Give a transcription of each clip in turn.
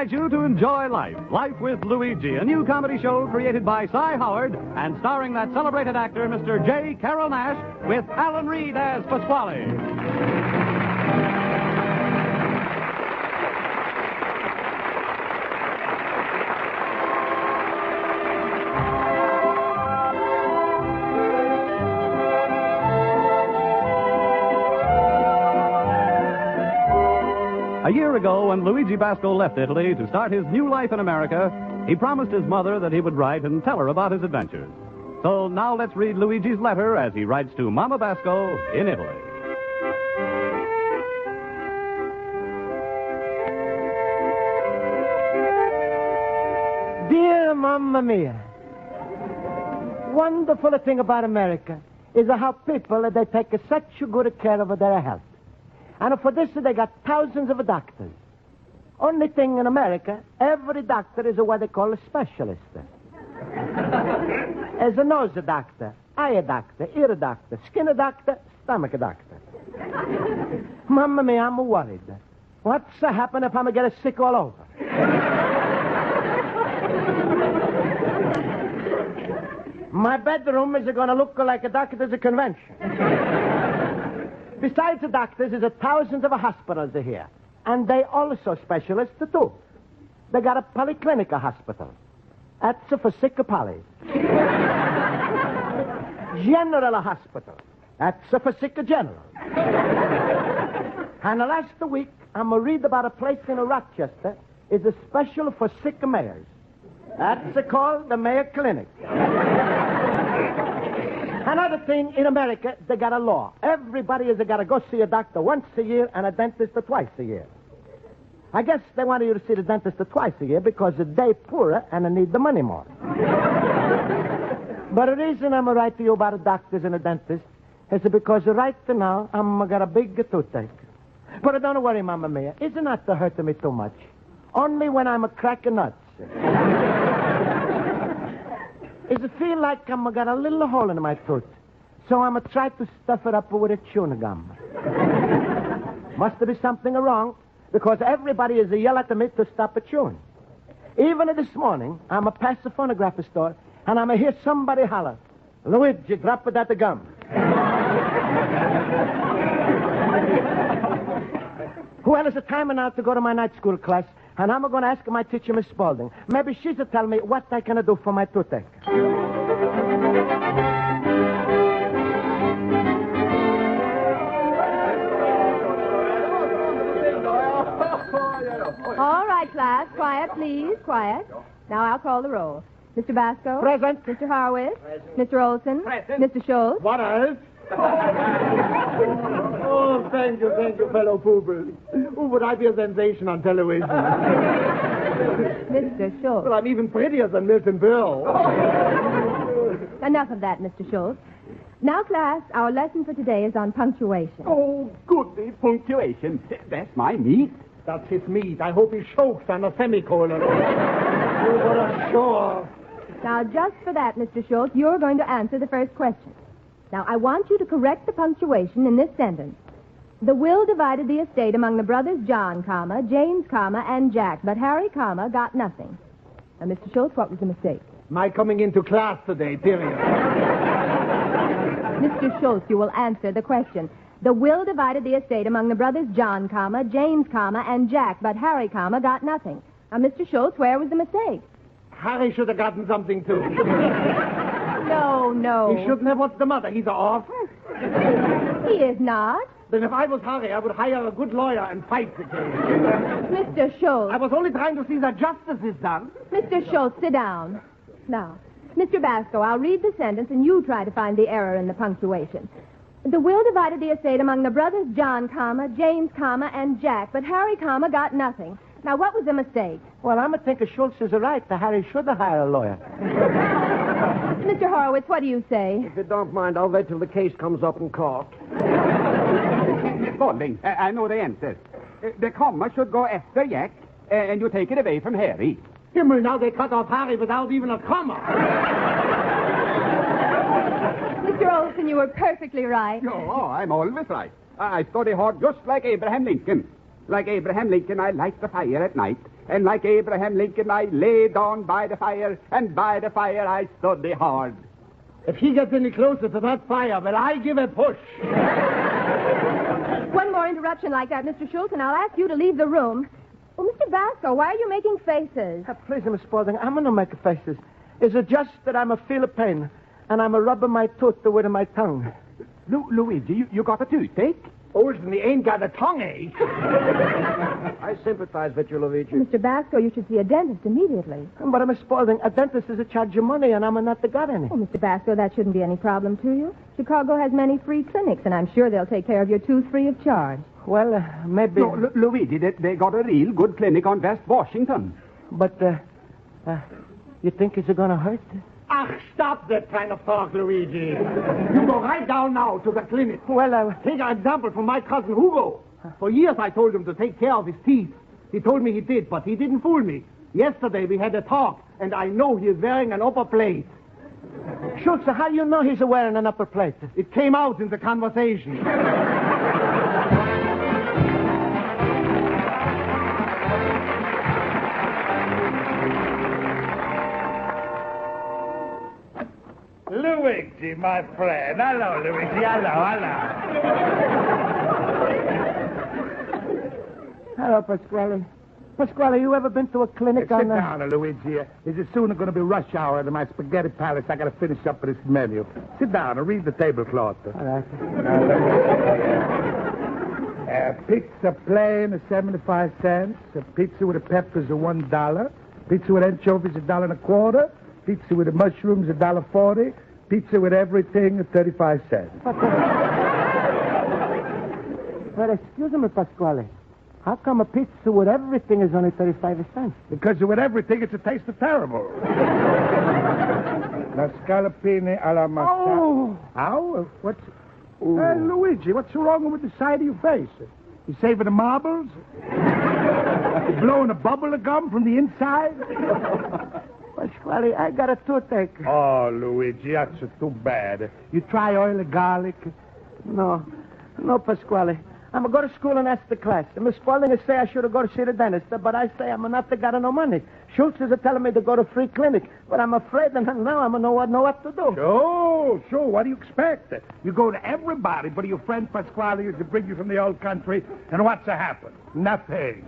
invite you to enjoy Life. Life with Luigi, a new comedy show created by Cy Howard and starring that celebrated actor, Mr. J. Carrol Naish, with Alan Reed as Pasquale. A year ago, when Luigi Basco left Italy to start his new life in America, he promised his mother that he would write and tell her about his adventures. So now let's read Luigi's letter as he writes to Mama Basco in Italy. Dear Mamma Mia, wonderful thing about America is how people, they take such good care of their health. And for this, they got thousands of doctors. Only thing in America, every doctor is what they call a specialist. As a nose doctor, eye doctor, ear doctor, skin doctor, stomach doctor. Mamma mia, I'm worried. What's happen if I'm going to get sick all over? My bedroom is going to look like a doctor's convention. Besides the doctors, there's thousands of hospitals here. And they also specialists, too. They got a polyclinic hospital. That's for sick polys. General hospital. That's for sick general. And last week, I'm read about a place in Rochester is a special for sick mayors. That's called the Mayo Clinic. Another thing, in America, they got a law. Everybody has got to go see a doctor once a year and a dentist twice a year. I guess they want you to see the dentist twice a year because they poorer and they need the money more. But the reason I'm writing to you about the doctors and the dentist is because right now I'm got a big toothache. But don't worry, Mamma Mia. It's not hurting me too much. Only when I'm cracking nuts. It feel like I'm got a little hole in my tooth. So I'm going to try to stuff it up with a chewing gum. Must be something wrong, because everybody is yelling at me to stop chewing. Even this morning, I'm past the phonograph store, and I'm hear somebody holler, Luigi, drop that gum. Well, it's time now to go to my night school class, and I'm going to ask my teacher, Miss Spaulding. Maybe she's to tell me what I can do for my toothache. All right, class. Quiet, please. Quiet. Now I'll call the roll. Mr. Basco? Present. Mr. Harwitz? Present. Mr. Olson? Present. Mr. Schultz? What else? Oh, thank you, fellow poopers. Oh, would I be a sensation on television? Mr. Schultz. Well, I'm even prettier than Milton Berle. Enough of that, Mr. Schultz. Now, class, our lesson for today is on punctuation. Oh, goody, punctuation. That's my meat. That's his meat. I hope he chokes on a semicolon. Oh, what a show. Now, just for that, Mr. Schultz, you're going to answer the first question. Now, I want you to correct the punctuation in this sentence. The will divided the estate among the brothers John, comma, James, comma, and Jack, but Harry, comma, got nothing. Now, Mr. Schultz, what was the mistake? My coming into class today, period. Mr. Schultz, you will answer the question. The will divided the estate among the brothers John, comma, James, comma, and Jack, but Harry, comma, got nothing. Now, Mr. Schultz, where was the mistake? Harry should have gotten something, too. No. He shouldn't have. What's the matter? He's an orphan? He is not. Then if I was Harry, I would hire a good lawyer and fight the case. Mr. Schultz. I was only trying to see that justice is done. Mr. Schultz, sit down. Now, Mr. Basco, I'll read the sentence and you try to find the error in the punctuation. The will divided the estate among the brothers John, comma, James, comma, and Jack, but Harry, comma, got nothing. Now, what was the mistake? Well, I'm going to think Schultz is right. The Harry should have hired a lawyer. Mr. Horowitz, what do you say? If you don't mind, I'll wait till the case comes up in court. Spaulding, I know the answer. The comma should go after Jack, and you take it away from Harry. Himmel, now they cut off Harry without even a comma. Mr. Olson, you were perfectly right. Oh, I'm always right. I study hard just like Abraham Lincoln. Like Abraham Lincoln, I light the fire at night. And like Abraham Lincoln, I lay down by the fire, and by the fire I study hard. If he gets any closer to that fire, will I give a push? One more interruption like that, Mr. Schultz, and I'll ask you to leave the room. Oh, Mr. Basco, why are you making faces? Please, Miss Spaulding, I'm going to make faces. Is it just that I'm a feel of pain, and I'm a rubbing my tooth with my tongue? Luigi, you got a toothache? Oh, he ain't got a tongue ache. I sympathize with you, Luigi. Mr. Basco, you should see a dentist immediately. But, Miss Spaulding, a dentist is a charge of money, and I'm not got any. Oh, Mr. Basco, that shouldn't be any problem to you. Chicago has many free clinics, and I'm sure they'll take care of your tooth free of charge. Well, maybe... No, Luigi, they got a real good clinic on West Washington. But, you think it's going to hurt? Ach, stop that kind of talk, Luigi. You go right down now to the clinic. Well, Take an example from my cousin Hugo. For years I told him to take care of his teeth. He told me he did, but he didn't fool me. Yesterday we had a talk, and I know he is wearing an upper plate. Schultz, how do you know he's wearing an upper plate? It came out in the conversation. Luigi, my friend. Hello, Luigi. Hello. Hello, Pasquale. Pasquale, you ever been to a clinic Sit down, Luigi. This is soon going to be rush hour at my spaghetti palace. I got to finish up with this menu. Sit down and read the tablecloth. All right. Pizza plain is 75 cents. Pizza with the peppers is $1. Pizza with anchovies $1.25. Pizza with the mushrooms $1.40. Pizza with everything 35 cents. But excuse me, Pasquale. How come a pizza with everything is only 35 cents? Because with everything, it's a taste of terrible. La scallopini alla mazzata. Oh! How? What's... Luigi, what's wrong with the side of your face? You saving the marbles? You blowing a bubble of gum from the inside? Pasquale, I got a toothache. Oh, Luigi, that's too bad. You try oil of garlic? No, Pasquale. I'm going to go to school and ask the class. And Miss Spaulding say I should have go to see the dentist, but I say I'm not got no money. Schultz is telling me to go to free clinic, but I'm afraid that now I'm know what to do. Sure. What do you expect? You go to everybody, but your friend Pasquale is to bring you from the old country, and what's to happen? Nothing.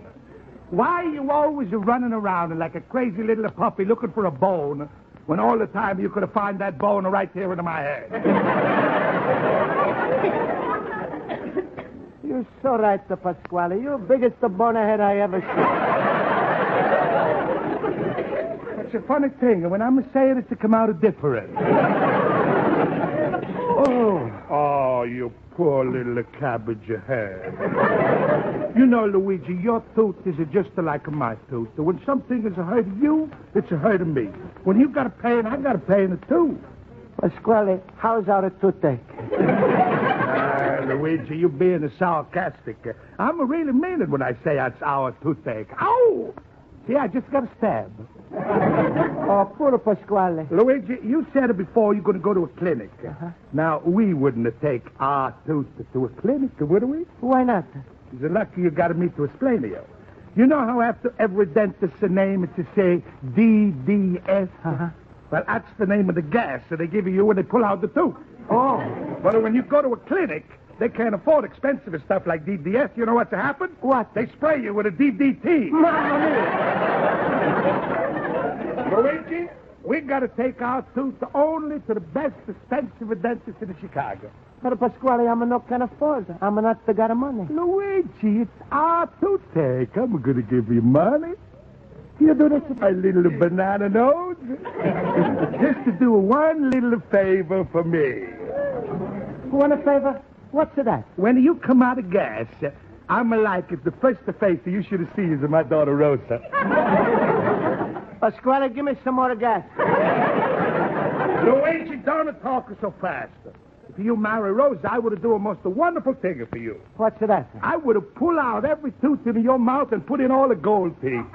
Why are you always running around like a crazy little puppy looking for a bone when all the time you could have found that bone right there into my head? You're so right, Pasquale. You're biggest bonehead I ever saw. It's a funny thing, and when I'm saying it to come out different. Oh, you poor little cabbage head. You know, Luigi, your tooth is just like my tooth. When something is hurting you, it's hurting me. When you got a pain, I got a pain too. Pasquale, how's our toothache? Luigi, you being sarcastic. I'm really mean it when I say it's our toothache. Ow! See, I just got a stab. Oh, poor Pasquale. Luigi, you said it before you're going to go to a clinic. Uh-huh. Now, we wouldn't take our tooth to a clinic, would we? Why not? It's lucky you got me to explain to you. You know how after every dentist's name it's to say DDS? Uh-huh. Well, that's the name of the gas that they give you when they pull out the tooth. Oh. But when you go to a clinic, they can't afford expensive stuff like DDS. You know what's to happen? What? They spray you with a DDT. Luigi, we got to take our tooth only to the best expensive dentist in Chicago. But Pasquale, I'm not can afford. I'm not got money. Luigi, it's our toothache. I'm going to give you money. You do this with my little banana nose? Just to do one little favor for me. Want a favor? What's that? When you come out of gas, I'm like it. The first face you should have seen is my daughter Rosa. Pasquale, give me some more gas. Luigi, don't talk so fast. If you marry Rosa, I would have done a most wonderful thing for you. What's that? I would have pulled out every tooth in your mouth and put in all the gold teeth.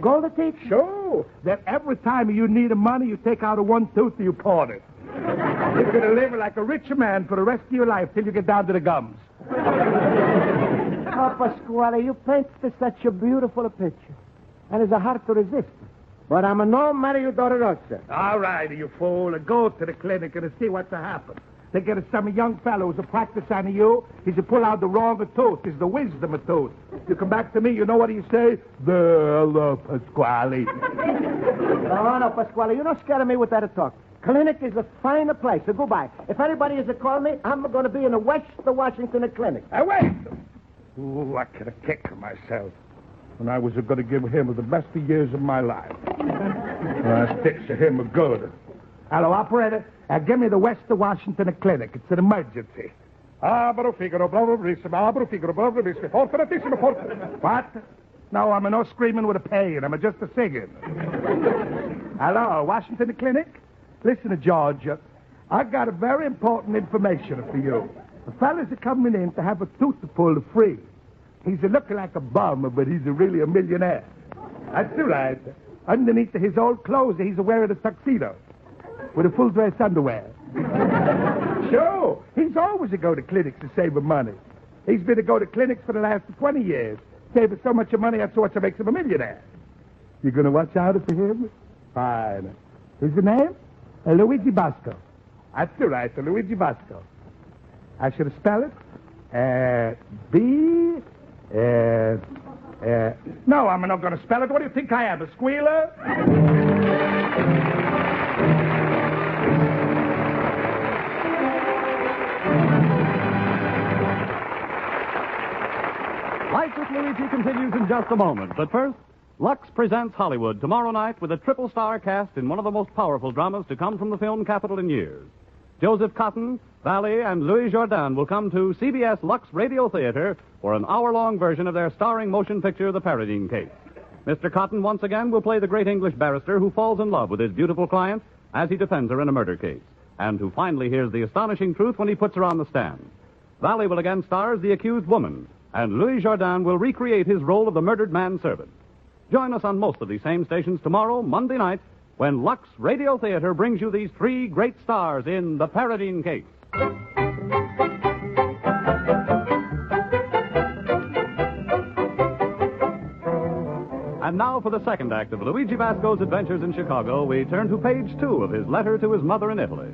Gold teeth? Sure. That every time you need money, you take out one tooth and you pawn it. You're going to live like a rich man for the rest of your life till you get down to the gums. Oh, Oh, Pasquale, you paint such a beautiful picture. And it's hard to resist. But I'm a no marry you daughter Rosa. All right, you fool. Go to the clinic and see what's happen. They get some young fellow who's a practice on you. He's to pull out the wrong tooth. He's the wisdom of tooth. You come back to me, you know what you say? Hello, Pasquale. No, Pasquale, you're not scaring me with that talk. Clinic is a finer place, so goodbye. If anybody is to call me, I'm going to be in the West Washington clinic. Wait! Ooh, I could have kicked myself. And I was going to give him the best of years of my life. I sticks to him good. Hello, operator. Give me the West Washington clinic. It's an emergency. Abro Figaro, bravissimo, abro Figaro, bravissimo, fortunatissimo, What? No, I'm not screaming with a pain. I'm just a singing. Hello, Washington clinic? Listen, George, I got a very important information for you. The fellas are coming in to have a tooth pulled free. He's looking like a bum, but he's really a millionaire. That's right. Underneath his old clothes, he's wearing a tuxedo with a full dress underwear. Sure. He's always to go to clinics to save money. He's been to go to clinics for the last 20 years. Saving so much money, that's what makes him a millionaire. You going to watch out for him? Fine. His name? Luigi Basco. That's right, Luigi Basco. I should spell it? B... No, I'm not going to spell it. What do you think I am, a squealer? Life with Luigi continues in just a moment. But first, Lux presents Hollywood tomorrow night with a triple-star cast in one of the most powerful dramas to come from the film capital in years. Joseph Cotten, Valley, and Louis Jourdan will come to CBS Lux Radio Theater for an hour-long version of their starring motion picture, The Paradine Case. Mr. Cotten once again will play the great English barrister who falls in love with his beautiful client as he defends her in a murder case, and who finally hears the astonishing truth when he puts her on the stand. Valley will again star as the accused woman, and Louis Jourdan will recreate his role of the murdered manservant. Join us on most of these same stations tomorrow, Monday night, when Lux Radio Theater brings you these three great stars in The Paradine Case. And now for the second act of Luigi Basco's adventures in Chicago, we turn to page 2 of his letter to his mother in Italy.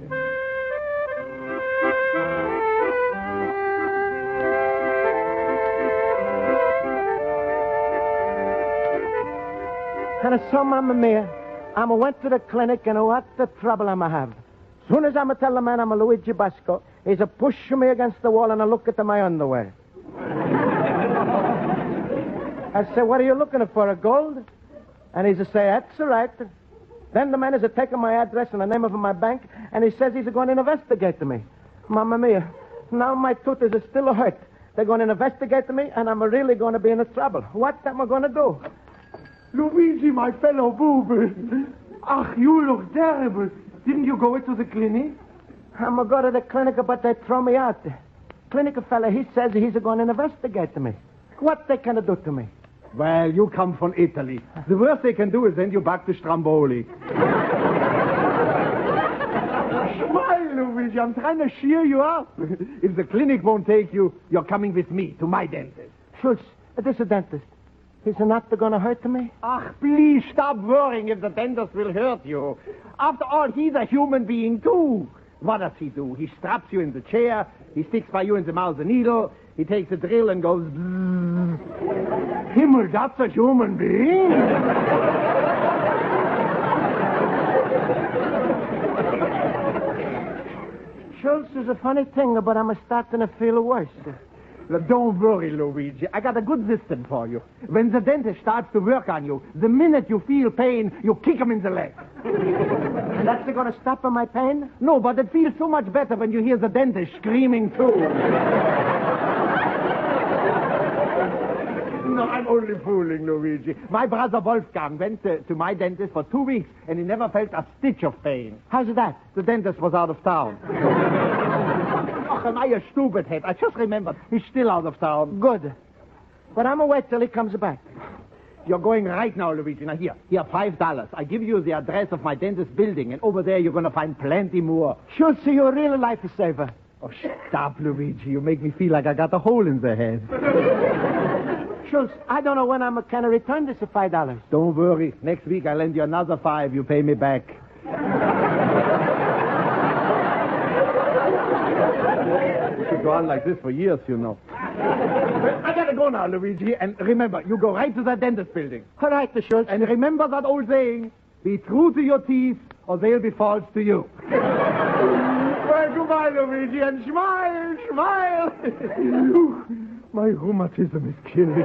And so, Mamma Mia, I went to the clinic, and what the trouble I'm have. Soon as I'm tell the man I'm a Luigi Basco, he's a push me against the wall and a look at my underwear. I say, what are you looking for, a gold? And he's a say, that's all right. Then the man is a taking my address and the name of my bank, and he says he's going to investigate me. Mamma Mia, now my tooth is still hurt. They're going to investigate me, and I'm really going to be in trouble. What am I going to do? Luigi, my fellow boob. Ach, you look terrible. Didn't you go to the clinic? I'm going to go to the clinic, but they throw me out. Clinic fella, he says he's going to investigate me. What they can do to me? Well, you come from Italy. The worst they can do is send you back to Stromboli. Smile, Luigi. I'm trying to cheer you up. If the clinic won't take you, you're coming with me to my dentist. Schultz, this is a dentist. He's not going to hurt me? Ach, please stop worrying if the dentist will hurt you. After all, he's a human being, too. What does he do? He straps you in the chair, he sticks by you in the mouth a needle, he takes a drill and goes... Bzzz. Himmel, that's a human being? Schultz is a funny thing, but I'm starting to feel worse. Don't worry, Luigi. I got a good system for you. When the dentist starts to work on you, the minute you feel pain, you kick him in the leg. And that's going to stop my pain? No, but it feels so much better when you hear the dentist screaming, too. No, I'm only fooling, Luigi. My brother Wolfgang went to my dentist for 2 weeks, and he never felt a stitch of pain. How's that? The dentist was out of town. Am I a stupid head? I just remembered. He's still out of town. Good. But I'm going to wait till he comes back. You're going right now, Luigi. Now, here, $5. I give you the address of my dentist building, and over there you're going to find plenty more. Schultz, you're a real lifesaver. Oh, stop, Luigi. You make me feel like I got a hole in the head. Schultz, I don't know when I'm going to return this $5. Don't worry. Next week I'll lend you another $5. You pay me back. We could go on like this for years, you know. Well, I gotta go now, Luigi. And remember, you go right to that dentist building. All right, Schultz. And remember that old saying, be true to your teeth or they'll be false to you. Well, goodbye, Luigi, and smile, smile. My rheumatism is killing me.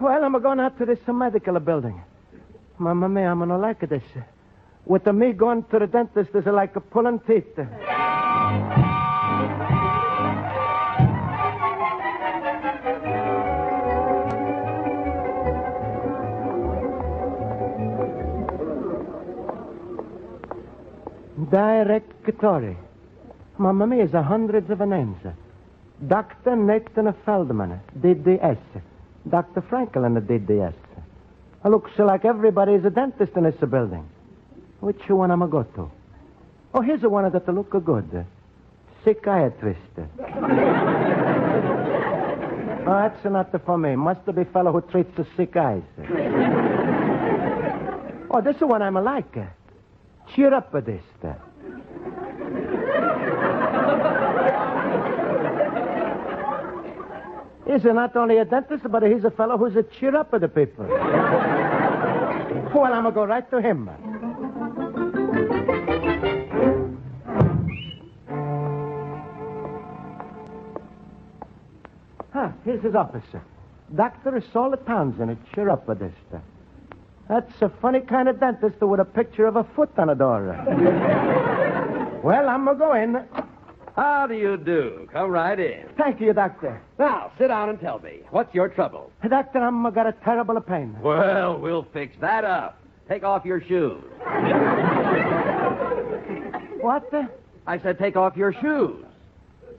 Well, I'm going out to this medical building. Mamma mia, I'm going to like this. With me going to the dentist is like pulling teeth. Directory. Mamma mia, is hundreds of names. Dr. Nathan Feldman, DDS. Dr. Franklin, DDS. It looks like everybody is a dentist in this building. Which one am I go to? Oh, here's the one that look good. Psychiatrist. Oh, that's not for me. Must be a fellow who treats the sick eyes. Oh, this is the one I'm like. Cheer up with this. He's not only a dentist, but he's a fellow who's a cheer up with the people. Well, I'm going to go right to him. Here's his office. Dr. Saul Townsend, cheer up with this. That's a funny kind of dentist with a picture of a foot on the door. Well, I'm going to go in. How do you do? Come right in. Thank you, Doctor. Now, sit down and tell me. What's your trouble? Doctor, I'm got a terrible pain. Well, we'll fix that up. Take off your shoes. What? I said take off your shoes.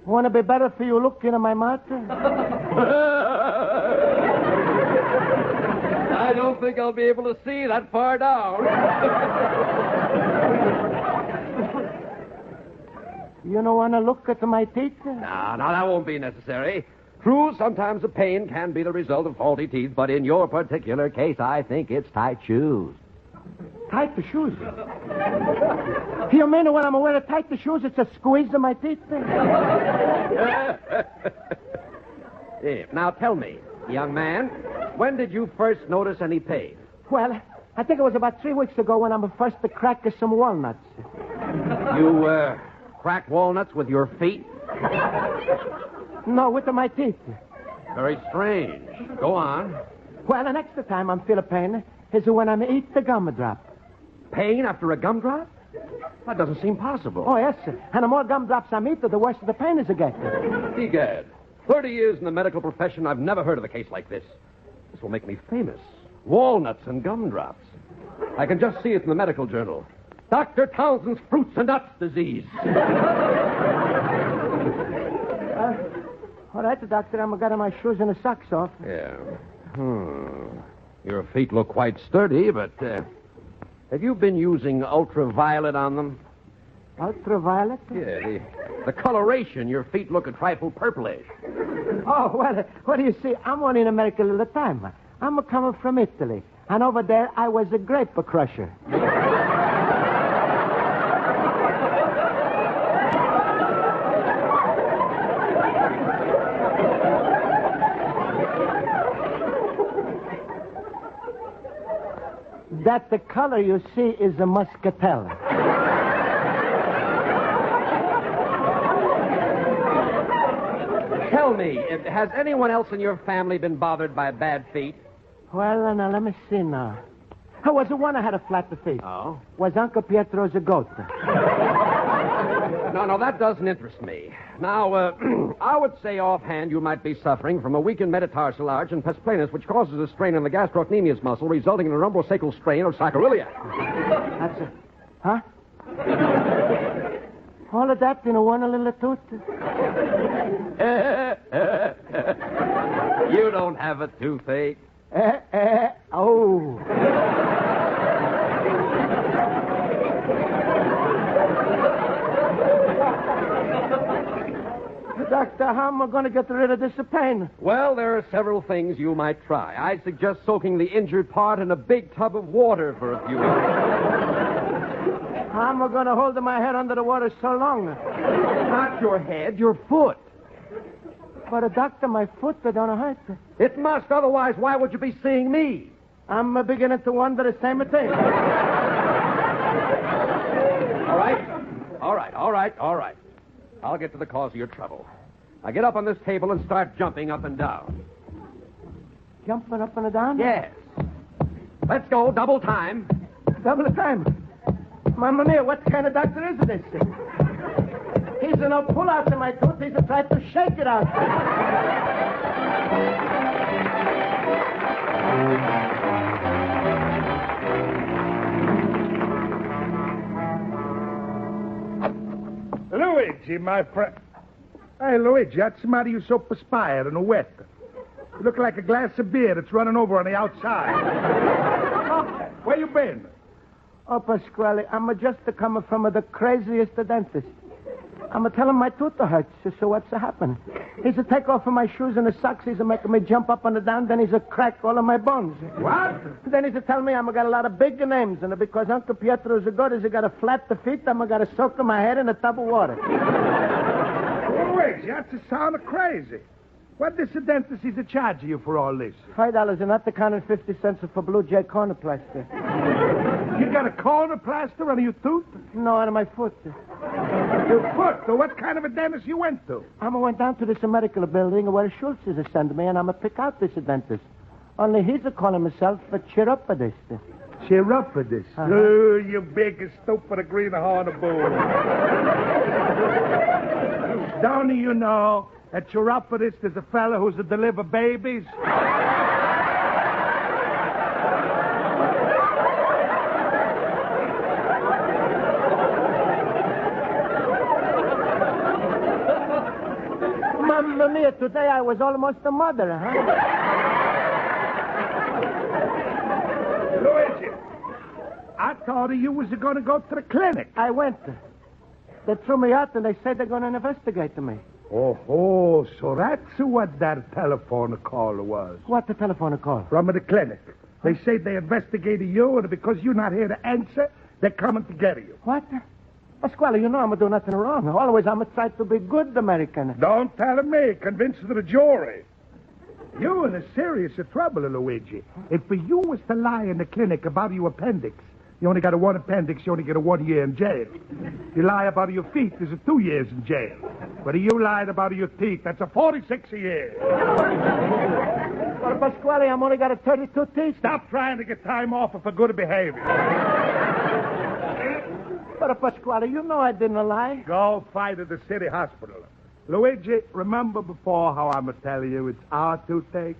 Want to be better for you looking at my mouth? I don't think I'll be able to see that far down. You don't want to look at my teeth? No, that won't be necessary. True, sometimes the pain can be the result of faulty teeth, but in your particular case, I think it's tight shoes. Tight the shoes? You mean when I'm wearing tight the shoes, it's a squeeze of my teeth? Now tell me, young man, when did you first notice any pain? Well, I think it was about 3 weeks ago when I'm first to crack some walnuts. You, crack walnuts with your feet? No, with my teeth. Very strange. Go on. Well, the next time I'm feeling pain is when I eat the gumdrop. Pain after a gumdrop? That doesn't seem possible. Oh, yes, sir. And the more gumdrops I eat, the worse the pain is again. Egad. 30 years in the medical profession, I've never heard of a case like this. This will make me famous. Walnuts and gumdrops. I can just see it in the medical journal. Dr. Townsend's fruits and nuts disease. All right, Doctor, I'm getting my shoes and the socks off. Yeah. Your feet look quite sturdy, but have you been using ultraviolet on them? Ultraviolet? Yeah, the coloration. Your feet look a trifle purplish. Oh, well, what do you see? I'm only in America all the time. I'm coming from Italy. And over there, I was a grape crusher. That the color you see is a muscatel. Tell me, has anyone else in your family been bothered by bad feet? Well, now, let me see now. I was the one I had a flat feet. Oh? Was Uncle Pietro's a goat. No, that doesn't interest me. Now, I would say offhand you might be suffering from a weakened metatarsal arch and pesplanus, which causes a strain on the gastrocnemius muscle, resulting in a lumbosacral strain of sacroiliac. That's it. Huh? All of that in one little tooth? You don't have a toothache. Oh. Doctor, how am I going to get rid of this pain? Well, there are several things you might try. I suggest soaking the injured part in a big tub of water for a few minutes. How am I going to hold my head under the water so long? Not your head, your foot. But, doctor, my foot, they don't hurt. It must, otherwise why would you be seeing me? I'm beginning to wonder the same thing. All right. I'll get to the cause of your trouble. Now get up on this table and start jumping up and down. Jumping up and down? Yes. Let's go, double time. Double time? Mamma mia, what kind of doctor is this? He's no pull out of my tooth. He's trying to shake it out. Luigi, my friend. Hey, Luigi, what's the matter? You so perspired and wet. You look like a glass of beer that's running over on the outside. Where you been? Oh, Pasquale, I'm just coming from the craziest dentist. I'm telling my tooth hurts, so what's happening? He's take off my shoes and the socks. He's making me jump up and down. Then he's crack all of my bones. What? Then he's telling me I'm got a lot of big names, and because Uncle Pietro is good, he's got a flat feet. I'm got to soak my head in a tub of water. Luigi, that's a sound of crazy. What does the dentist is charge you for all this? $5 and not the kind of 50 cents for Blue Jay corner plaster. You got a corner plaster on your tooth? No, on my foot. Your foot? So what kind of a dentist you went to? I went down to this medical building where Schultz is sending me, and I'm pick out this dentist. Only he's calling himself a chiropodist. Chiropodist? Oh, you big, stupid greenhorn of bull. Don't you know a chiropodist is a fella who's a deliver babies? Mamma mia, today I was almost a mother, huh? Luigi, I thought you was going to go to the clinic. I went. They threw me out and they said they're going to investigate me. Oh, so that's what that telephone call was. What the telephone call? From the clinic. They say they investigated you, and because you're not here to answer, they're coming to get you. What? Pasquale, you know I'm doing nothing wrong. Always I'm trying to be good American. Don't tell me. Convince the jury. You're in a serious trouble, Luigi. If you was to lie in the clinic about your appendix, you only got one appendix, you only get 1 year in jail. You lie about your feet, there's 2 years in jail. But if you lied about your teeth, that's 46 years. Well, Pasquale, I'm only got 32 teeth. Stop trying to get time off for good behavior. But, Pasquale, you know I didn't lie. Go fight at the city hospital. Luigi, remember before how I'm telling you it's our toothache?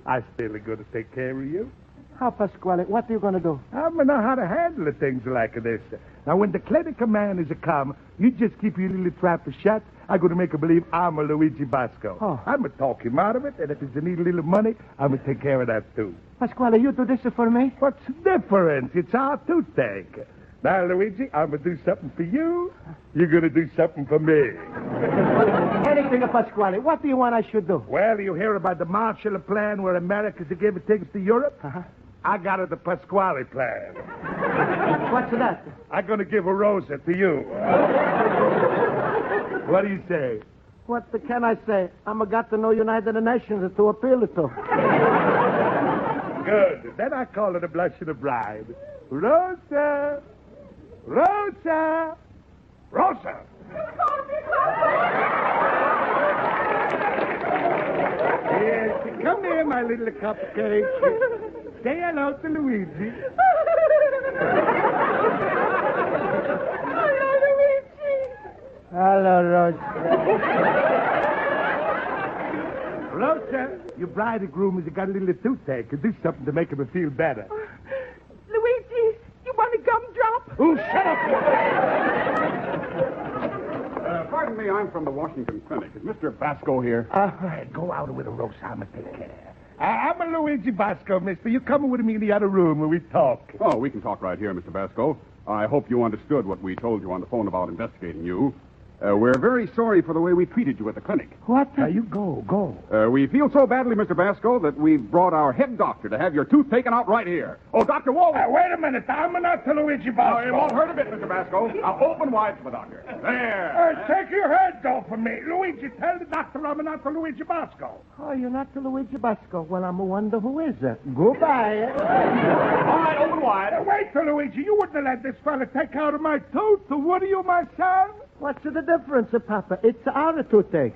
I still going to take care of you. How, Pasquale? What are you going to do? I'm going to know how to handle things like this. Now, when the clinical man is come, you just keep your little trap shut. I'm going to make him believe I'm a Luigi Basco. Oh. I'm going to talk him out of it, and if he needs a little money, I'm going to take care of that, too. Pasquale, you do this for me? What's the difference? It's our toothache. Now, Luigi, I'm going to do something for you. You're going to do something for me. Anything, Pasquale. What do you want I should do? Well, you hear about the Marshall Plan where America's giving things to Europe? I got it, the Pasquale Plan. What's that? I'm going to give a Rosa to you. What do you say? What can I say? I'm got to know United Nations to appeal to. Good. Then I call it a blush of the bride. Rosa! Rosa! Rosa! Yes, come here, my little cupcake. Say hello to Luigi. Hello, Luigi. Hello, Rosa. Rosa, your bridegroom has got a little toothache. Do something to make him feel better. Luigi, you want a gumdrop? Oh, shut up! Pardon me, I'm from the Washington Clinic. Is Mr. Basco here? Go out with a Rosa. I'm going to take care. I'm a Luigi Basco, mister. You come with me in the other room where we talk. Oh, we can talk right here, Mr. Basco. I hope you understood what we told you on the phone about investigating you. We're very sorry for the way we treated you at the clinic. What? You go. We feel so badly, Mr. Basco, that we've brought our head doctor to have your tooth taken out right here. Oh, Dr. Walden. Wait a minute. I'm not to Luigi Basco. It won't hurt a bit, Mr. Basco. Now, open wide for the doctor. There. Take your head off from me. Luigi, tell the doctor I'm not to Luigi Basco. Oh, you're not to Luigi Basco. Well, I'm a wonder who is it. Goodbye. All right, open wide. Wait till Luigi. You wouldn't have let this fella take out of my tooth. So what are you, my son? What's the difference, Papa? It's our toothache.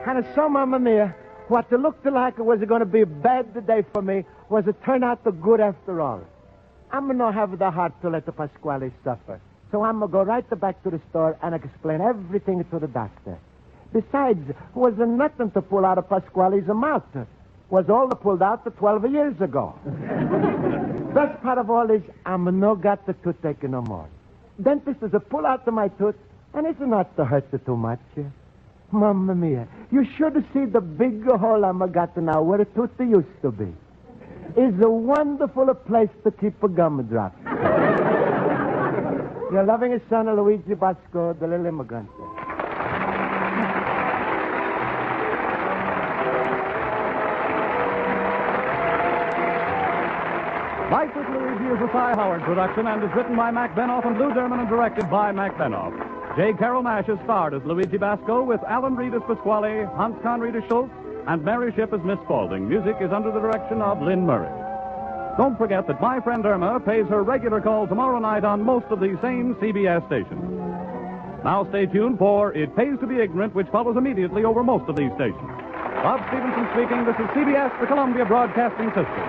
And so, Mamma Mia, what it looked like it was going to be a bad day for me was it turned out the good after all. I'm going to have the heart to let the Pasquale suffer. So I'm going to go right back to the store and explain everything to the doctor. Besides, was there nothing to pull out of Pasquale's mouth? Was all pulled out 12 years ago. Best part of all is I'm no got the toothache no more. Dentist is a pull out of my tooth, and it's not to hurt you too much. Mamma mia, you should see the big hole I'm got now where the tooth used to be. It's a wonderful place to keep a gumdrop. Your loving son, Luigi Basco, the little immigrant. Life with Luigi is a Cy Howard production and is written by Mac Benoff and Lou Derman and directed by Mac Benoff. J. Carrol Naish is starred as Luigi Basco with Alan Reed as Pasquale, Hans Conried as Schultz, and Mary Shipp as Miss Spaulding. Music is under the direction of Lynn Murray. Don't forget that my friend Irma pays her regular call tomorrow night on most of these same CBS stations. Now stay tuned for It Pays to Be Ignorant, which follows immediately over most of these stations. Bob Stevenson speaking. This is CBS, the Columbia Broadcasting System.